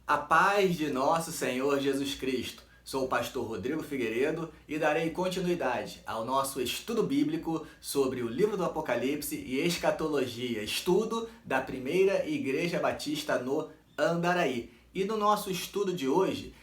A paz de nosso Senhor Jesus Cristo. Sou o pastor Rodrigo Figueiredo e darei continuidade ao nosso estudo bíblico sobre o livro do Apocalipse e escatologia, estudo da primeira Igreja Batista no Andaraí. E no nosso estudo de hoje,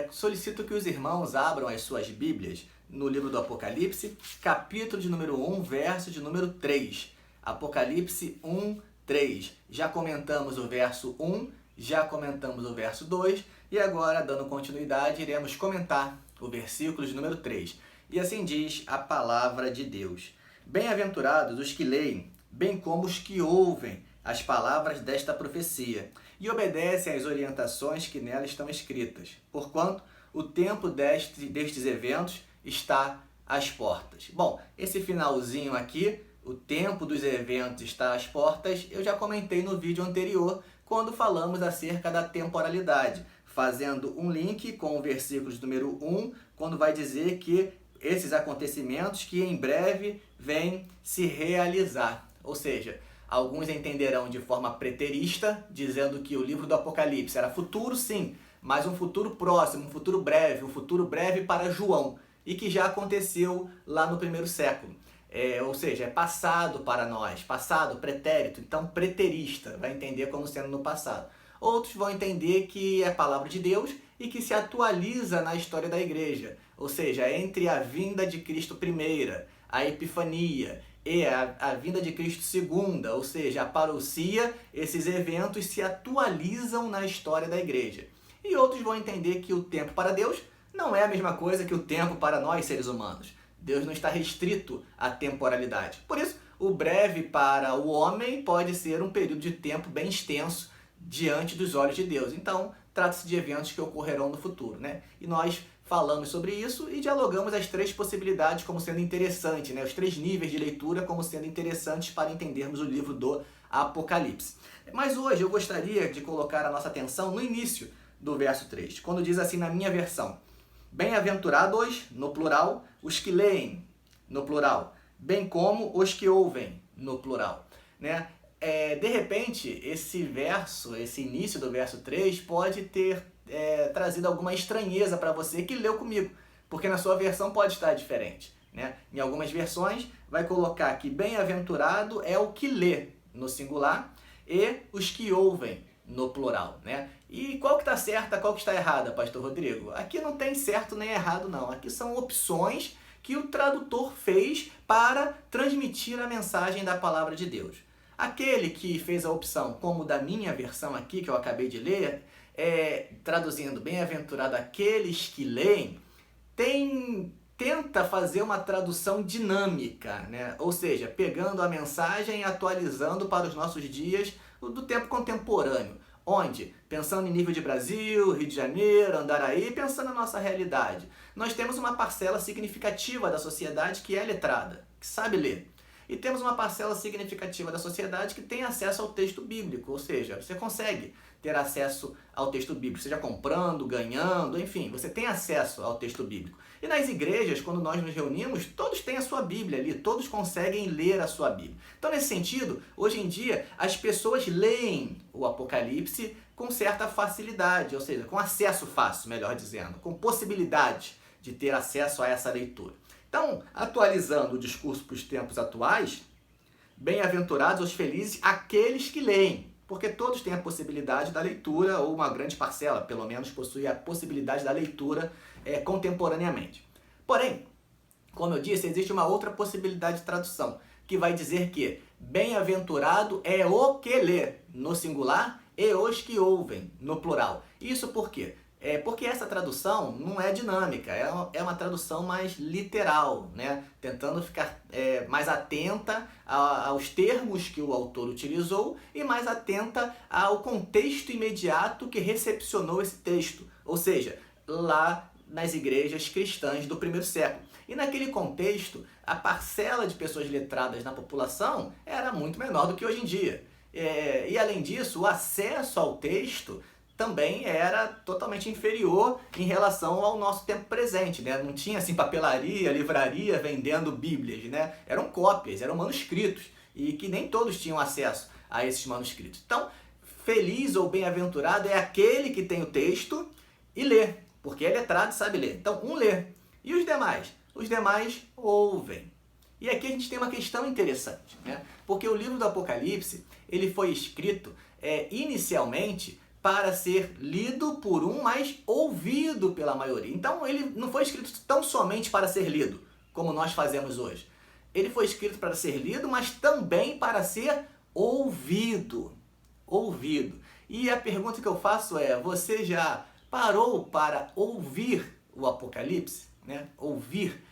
solicito que os irmãos abram as suas Bíblias no livro do Apocalipse, capítulo de número 1, verso de número 3. Apocalipse 1, 3. Já comentamos o verso 1, já comentamos o verso 2 e agora, dando continuidade, iremos comentar o versículo de número 3. E assim diz a palavra de Deus: Bem-aventurados os que leem, bem como os que ouvem as palavras desta profecia e obedecem às orientações que nela estão escritas, porquanto o tempo destes eventos está às portas. Bom, esse finalzinho aqui, o tempo dos eventos está às portas, eu já comentei no vídeo anterior, quando falamos acerca da temporalidade, fazendo um link com o versículo de número 1, quando vai dizer que esses acontecimentos que em breve vêm se realizar. Ou seja, alguns entenderão de forma preterista, dizendo que o livro do Apocalipse era futuro, sim, mas um futuro próximo, um futuro breve para João, e que já aconteceu lá no primeiro século. Ou seja, é passado para nós, passado, pretérito, então preterista, vai entender como sendo no passado. Outros vão entender que é a palavra de Deus e que se atualiza na história da igreja, ou seja, entre a vinda de Cristo primeira, a Epifania, e a vinda de Cristo segunda, ou seja, a parousia, esses eventos se atualizam na história da igreja. E outros vão entender que o tempo para Deus não é a mesma coisa que o tempo para nós, seres humanos. Deus não está restrito à temporalidade. Por isso, o breve para o homem pode ser um período de tempo bem extenso diante dos olhos de Deus. Então, trata-se de eventos que ocorrerão no futuro, né? E nós falamos sobre isso e dialogamos as três possibilidades como sendo interessantes, né? Os três níveis de leitura como sendo interessantes para entendermos o livro do Apocalipse. Mas hoje eu gostaria de colocar a nossa atenção no início do verso 3, quando diz assim na minha versão: Bem-aventurados, no plural, os que leem, no plural, bem como os que ouvem, no plural, né? De repente, esse início do verso 3 pode ter trazido alguma estranheza para você que leu comigo, porque na sua versão pode estar diferente, né? Em algumas versões vai colocar que bem-aventurado é o que lê, no singular, e os que ouvem, no plural, né? E qual que está certa, qual que está errada, pastor Rodrigo? Aqui não tem certo nem errado, não. Aqui são opções que o tradutor fez para transmitir a mensagem da palavra de Deus. Aquele que fez a opção, como da minha versão aqui, que eu acabei de ler, traduzindo bem-aventurado aqueles que leem, tenta fazer uma tradução dinâmica, né? Ou seja, pegando a mensagem e atualizando para os nossos dias do tempo contemporâneo. Onde, pensando em nível de Brasil, Rio de Janeiro, Andaraí, pensando na nossa realidade, nós temos uma parcela significativa da sociedade que é letrada, que sabe ler. E temos uma parcela significativa da sociedade que tem acesso ao texto bíblico, ou seja, você consegue ter acesso ao texto bíblico, seja comprando, ganhando, enfim, você tem acesso ao texto bíblico. E nas igrejas, quando nós nos reunimos, todos têm a sua Bíblia ali, todos conseguem ler a sua Bíblia. Então, nesse sentido, hoje em dia, as pessoas leem o Apocalipse com certa facilidade, ou seja, com acesso fácil, melhor dizendo, com possibilidade de ter acesso a essa leitura. Então, atualizando o discurso para os tempos atuais, bem-aventurados os felizes aqueles que leem, porque todos têm a possibilidade da leitura, ou uma grande parcela, pelo menos, possui a possibilidade da leitura contemporaneamente. Porém, como eu disse, existe uma outra possibilidade de tradução, que vai dizer que bem-aventurado é o que lê, no singular, e os que ouvem, no plural. Isso por quê? Porque essa tradução não é dinâmica, é uma tradução mais literal, né? Tentando ficar mais atenta aos termos que o autor utilizou e mais atenta ao contexto imediato que recepcionou esse texto, ou seja, lá nas igrejas cristãs do primeiro século. E naquele contexto, a parcela de pessoas letradas na população era muito menor do que hoje em dia. E além disso, o acesso ao texto também era totalmente inferior em relação ao nosso tempo presente, né? Não tinha assim papelaria, livraria vendendo bíblias, né? Eram cópias, eram manuscritos, e que nem todos tinham acesso a esses manuscritos. Então, feliz ou bem-aventurado é aquele que tem o texto e lê, porque é letrado e sabe ler. Então, um lê. E os demais? Os demais ouvem. E aqui a gente tem uma questão interessante, né? Porque o livro do Apocalipse, ele foi escrito inicialmente para ser lido por um, mas ouvido pela maioria. Então, ele não foi escrito tão somente para ser lido, como nós fazemos hoje. Ele foi escrito para ser lido, mas também para ser ouvido. Ouvido. E a pergunta que eu faço é, você já parou para ouvir o Apocalipse? Né? Ouvir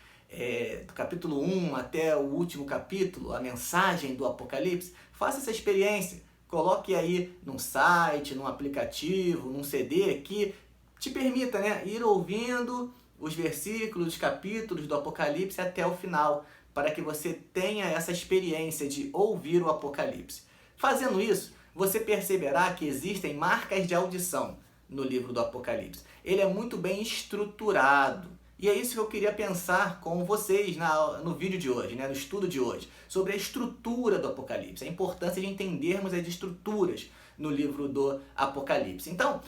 do capítulo 1 até o último capítulo, a mensagem do Apocalipse? Faça essa experiência. Coloque aí num site, num aplicativo, num CD que te permita, né, ir ouvindo os versículos, os capítulos do Apocalipse até o final, para que você tenha essa experiência de ouvir o Apocalipse. Fazendo isso, você perceberá que existem marcas de audição no livro do Apocalipse. Ele é muito bem estruturado. E é isso que eu queria pensar com vocês no vídeo de hoje, né, no estudo de hoje, sobre a estrutura do Apocalipse, a importância de entendermos as estruturas no livro do Apocalipse. Então,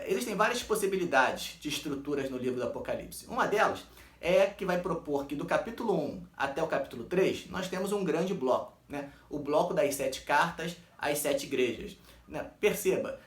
existem várias possibilidades de estruturas no livro do Apocalipse. Uma delas é que vai propor que do capítulo 1 até o capítulo 3, nós temos um grande bloco, né? O bloco das 7 cartas às 7 igrejas. Perceba,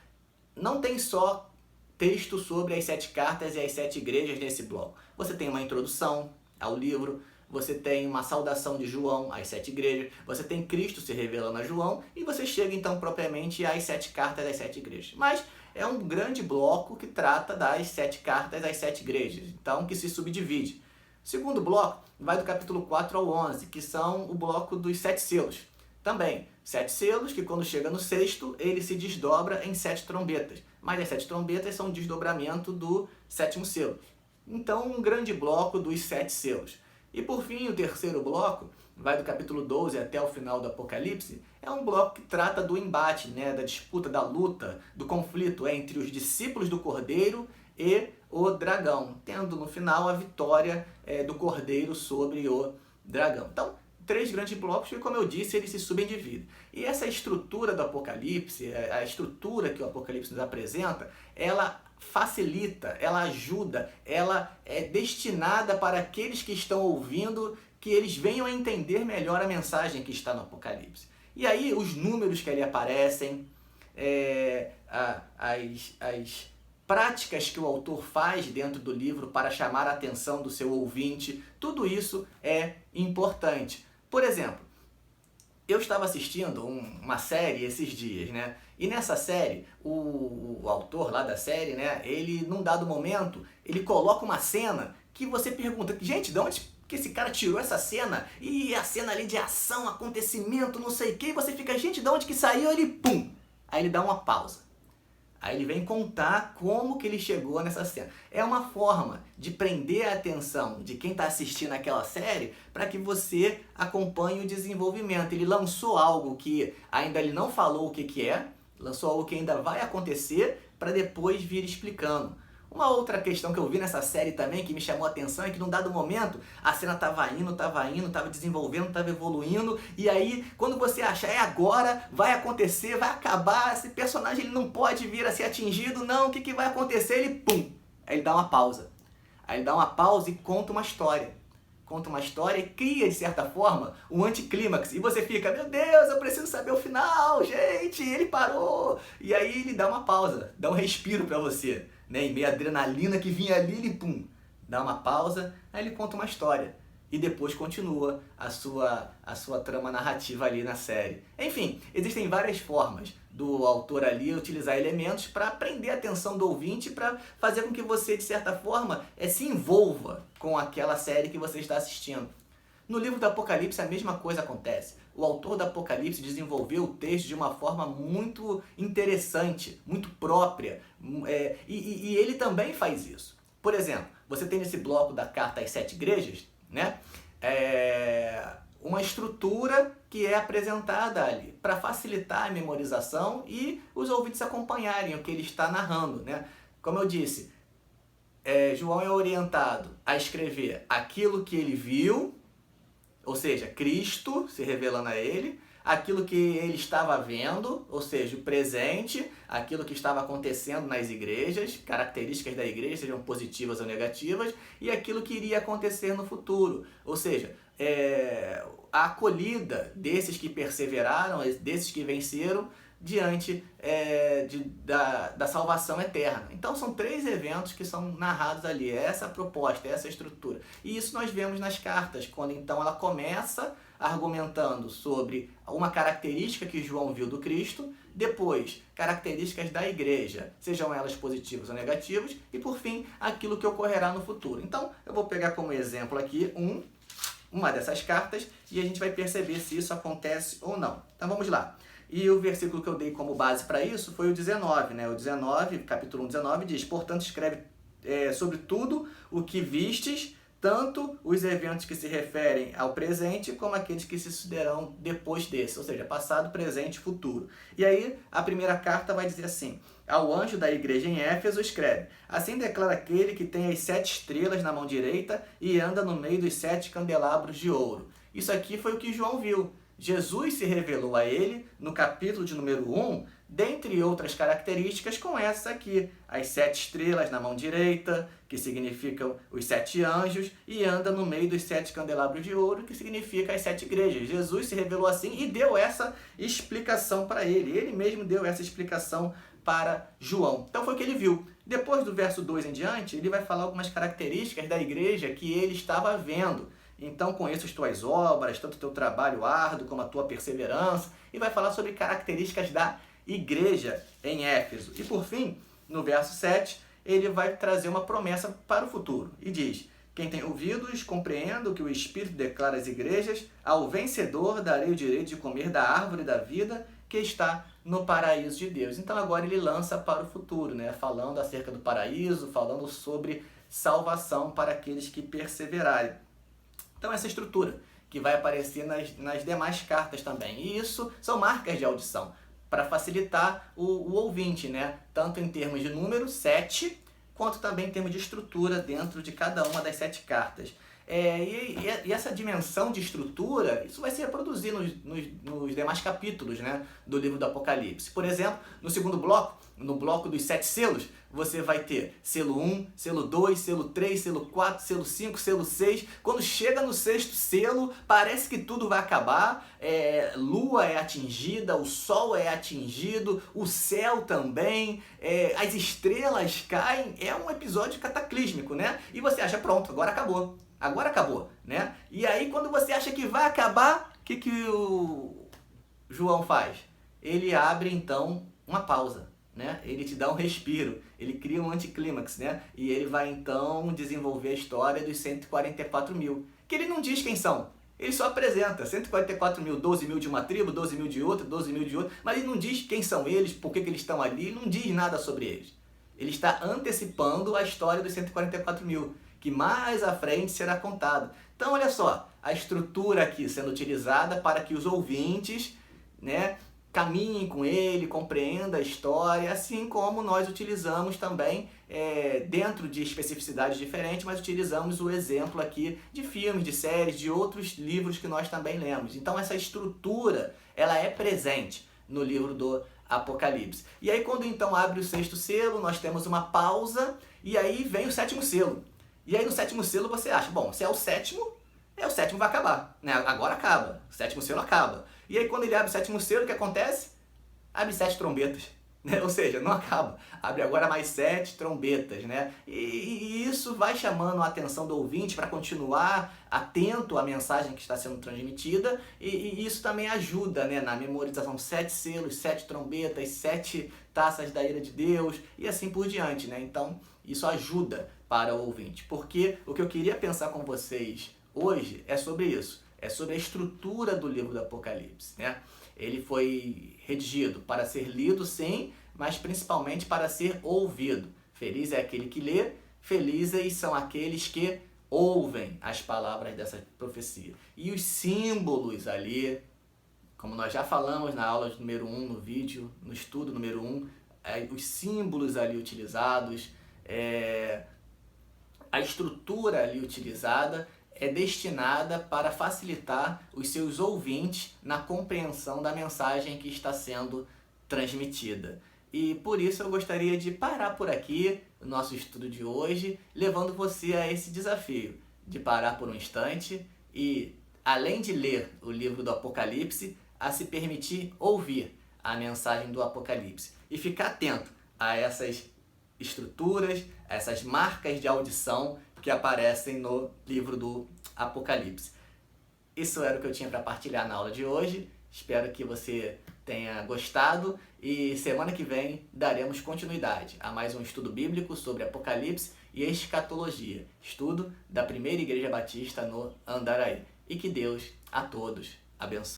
não tem só texto sobre as 7 cartas e as 7 igrejas nesse bloco. Você tem uma introdução ao livro, você tem uma saudação de João às 7 igrejas, você tem Cristo se revelando a João e você chega então propriamente às 7 cartas das 7 igrejas. Mas é um grande bloco que trata das 7 cartas às 7 igrejas, então que se subdivide. O segundo bloco vai do capítulo 4 ao 11, que são o bloco dos 7 selos. Também, 7 selos que quando chega no sexto, ele se desdobra em 7 trombetas. Mas as 7 trombetas são um desdobramento do 7º selo. Então, um grande bloco dos 7 selos. E por fim, o terceiro bloco, vai do capítulo 12 até o final do Apocalipse, é um bloco que trata do embate, né, da disputa, da luta, do conflito entre os discípulos do Cordeiro e o dragão, tendo no final a vitória do Cordeiro sobre o dragão. Então, 3 grandes blocos que, como eu disse, eles se subdividem. E essa estrutura do Apocalipse, a estrutura que o Apocalipse nos apresenta, ela facilita, ela ajuda, ela é destinada para aqueles que estão ouvindo, que eles venham a entender melhor a mensagem que está no Apocalipse. E aí, os números que ali aparecem, as práticas que o autor faz dentro do livro para chamar a atenção do seu ouvinte, tudo isso é importante. Por exemplo, eu estava assistindo uma série esses dias, né? E nessa série, o autor lá da série, né? Ele, num dado momento, ele coloca uma cena que você pergunta, gente, de onde que esse cara tirou essa cena? E a cena ali de ação, acontecimento, não sei o que, e você fica, gente, de onde que saiu? Ele, pum! Aí ele dá uma pausa. Aí ele vem contar como que ele chegou nessa cena. É uma forma de prender a atenção de quem está assistindo aquela série para que você acompanhe o desenvolvimento. Ele lançou algo que ainda ele não falou o que é, lançou algo que ainda vai acontecer para depois vir explicando. Uma outra questão que eu vi nessa série também, que me chamou a atenção, é que num dado momento a cena estava indo, desenvolvendo, estava evoluindo, e aí quando você acha, agora, vai acontecer, vai acabar, esse personagem ele não pode vir a ser atingido, não, o que vai acontecer? Ele, pum, aí ele dá uma pausa. Aí ele dá uma pausa e conta uma história. Conta uma história e cria, de certa forma, um anticlímax. E você fica, meu Deus, eu preciso saber o final, gente, ele parou. E aí ele dá uma pausa, dá um respiro para você. Né? Em meio à adrenalina que vinha ali, ele pum, dá uma pausa, aí ele conta uma história. E depois continua a sua trama narrativa ali na série. Enfim, existem várias formas do autor ali utilizar elementos para prender a atenção do ouvinte, para fazer com que você, de certa forma, se envolva com aquela série que você está assistindo. No livro do Apocalipse a mesma coisa acontece. O autor do Apocalipse desenvolveu o texto de uma forma muito interessante, muito própria, e ele também faz isso. Por exemplo, você tem nesse bloco da carta às 7 igrejas, né, uma estrutura que é apresentada ali para facilitar a memorização e os ouvintes acompanharem o que ele está narrando. Né? Como eu disse, João é orientado a escrever aquilo que ele viu, ou seja, Cristo se revelando a ele, aquilo que ele estava vendo, ou seja, o presente, aquilo que estava acontecendo nas igrejas, características da igreja, sejam positivas ou negativas, e aquilo que iria acontecer no futuro, ou seja, a acolhida desses que perseveraram, desses que venceram, diante da salvação eterna. Então são 3 eventos que são narrados ali, essa proposta, essa estrutura. E isso nós vemos nas cartas, quando então ela começa argumentando sobre uma característica que João viu do Cristo, depois características da igreja, sejam elas positivas ou negativas, e por fim aquilo que ocorrerá no futuro. Então eu vou pegar como exemplo aqui uma dessas cartas e a gente vai perceber se isso acontece ou não. Então vamos lá. E o versículo que eu dei como base para isso foi o 19, né? O 19, capítulo 1, 19 diz: portanto, escreve sobre tudo o que vistes, tanto os eventos que se referem ao presente, como aqueles que se sucederão depois desse, ou seja, passado, presente e futuro. E aí, a primeira carta vai dizer assim: ao anjo da igreja em Éfeso escreve: assim declara aquele que tem as 7 estrelas na mão direita e anda no meio dos 7 candelabros de ouro. Isso aqui foi o que João viu. Jesus se revelou a ele no capítulo de número 1, dentre outras características, com essa aqui: as 7 estrelas na mão direita, que significam os 7 anjos, e anda no meio dos 7 candelabros de ouro, que significa as 7 igrejas. Jesus se revelou assim e deu essa explicação para ele. Ele mesmo deu essa explicação para João. Então foi o que ele viu. Depois do verso 2 em diante, ele vai falar algumas características da igreja que ele estava vendo. Então conheço as tuas obras, tanto o teu trabalho árduo como a tua perseverança, e vai falar sobre características da igreja em Éfeso. E por fim, no verso 7, ele vai trazer uma promessa para o futuro e diz: quem tem ouvidos, compreenda o que o Espírito declara às igrejas: ao vencedor darei o direito de comer da árvore da vida que está no paraíso de Deus. Então agora ele lança para o futuro, né? Falando acerca do paraíso, falando sobre salvação para aqueles que perseverarem. Então essa estrutura que vai aparecer nas demais cartas também. E isso são marcas de audição, para facilitar o ouvinte, né? Tanto em termos de número, 7, quanto também em termos de estrutura dentro de cada uma das 7 cartas. E essa dimensão de estrutura, isso vai se reproduzir nos demais capítulos, né, do livro do Apocalipse. Por exemplo, no segundo bloco, no bloco dos 7 selos, você vai ter selo 1, selo 2, selo 3, selo 4, selo 5, selo 6. Quando chega no 6º selo, parece que tudo vai acabar. Lua é atingida, o sol é atingido, o céu também, as estrelas caem. É um episódio cataclísmico, né? E você acha, pronto, agora acabou. Agora acabou, né? E aí quando você acha que vai acabar, o que o João faz? Ele abre então uma pausa, né? Ele te dá um respiro, ele cria um anticlímax, né? E ele vai então desenvolver a história dos 144 mil, que ele não diz quem são. Ele só apresenta 144 mil, 12 mil de uma tribo, 12 mil de outra, 12 mil de outra, mas ele não diz quem são eles, por que eles estão ali, ele não diz nada sobre eles. Ele está antecipando a história dos 144 mil, que mais à frente será contado. Então, olha só, a estrutura aqui sendo utilizada para que os ouvintes, né, caminhem com ele, compreendam a história, assim como nós utilizamos também, dentro de especificidades diferentes, mas utilizamos o exemplo aqui de filmes, de séries, de outros livros que nós também lemos. Então, essa estrutura, ela é presente no livro do Apocalipse. E aí, quando então abre o 6º selo, nós temos uma pausa, e aí vem o 7º selo. E aí no 7º selo você acha, bom, se é o 7º vai acabar, né? Agora acaba, o 7º selo acaba. E aí quando ele abre o 7º selo, o que acontece? Abre 7 trombetas, né? Ou seja, não acaba, abre agora mais 7 trombetas, né? E isso vai chamando a atenção do ouvinte para continuar atento à mensagem que está sendo transmitida, e isso também ajuda, né, na memorização. 7 selos, 7 trombetas, 7 taças da ira de Deus, e assim por diante, né? Então isso ajuda para o ouvinte, porque o que eu queria pensar com vocês hoje é sobre isso, é sobre a estrutura do livro do Apocalipse, né? Ele foi redigido para ser lido, sim, mas principalmente para ser ouvido. Feliz é aquele que lê, felizes são aqueles que ouvem as palavras dessa profecia. E os símbolos ali, como nós já falamos na aula número 1, no vídeo, no estudo número 1, os símbolos ali utilizados, a estrutura ali utilizada é destinada para facilitar os seus ouvintes na compreensão da mensagem que está sendo transmitida. E por isso eu gostaria de parar por aqui o nosso estudo de hoje, levando você a esse desafio de parar por um instante e, além de ler o livro do Apocalipse, a se permitir ouvir a mensagem do Apocalipse e ficar atento a essas estruturas, a essas marcas de audição que aparecem no livro do Apocalipse. Isso era o que eu tinha para partilhar na aula de hoje. Espero que você tenha gostado e semana que vem daremos continuidade a mais um estudo bíblico sobre Apocalipse e escatologia, estudo da Primeira Igreja Batista no Andaraí. E que Deus a todos abençoe.